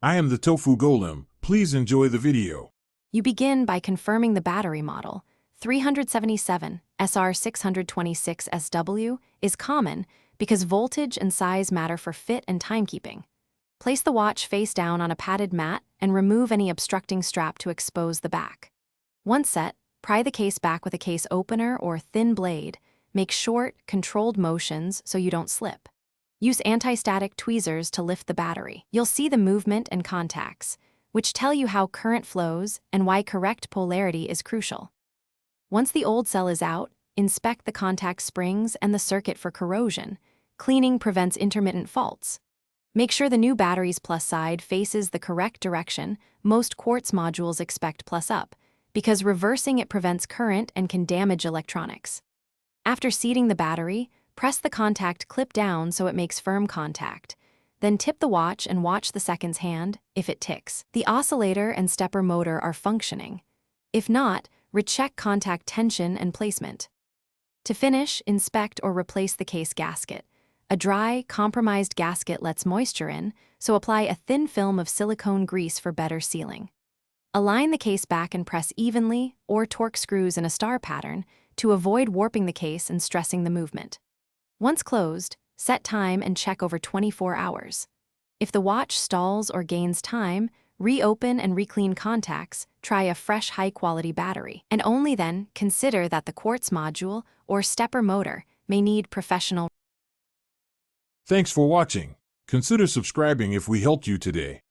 I am the Tofu Golem. Please enjoy the video. You begin by confirming the battery model. 377 SR626 SW is common because voltage and size matter for fit and timekeeping. Place the watch face down on a padded mat and remove any obstructing strap to expose the back. Once set, pry the case back with a case opener or thin blade. Make short, controlled motions so you don't slip. Use anti-static tweezers to lift the battery. You'll see the movement and contacts, which tell you how current flows and why correct polarity is crucial. Once the old cell is out, inspect the contact springs and the circuit for corrosion. Cleaning prevents intermittent faults. Make sure the new battery's plus side faces the correct direction. Most Quartz modules expect plus up, because reversing it prevents current and can damage electronics. After seating the battery, press the contact clip down so it makes firm contact. Then tip the watch and watch the seconds hand. If it ticks, the oscillator and stepper motor are functioning. If not, recheck contact tension and placement. To finish, inspect or replace the case gasket. A dry, compromised gasket lets moisture in, so apply a thin film of silicone grease for better sealing. Align the case back and press evenly, or torque screws in a star pattern to avoid warping the case and stressing the movement. Once closed, set time and check over 24 hours. If the watch stalls or gains time, reopen and reclean contacts, try a fresh high-quality battery, and only then consider that the Quartz module or stepper motor may need professional. Thanks for watching. Consider subscribing if we helped you today.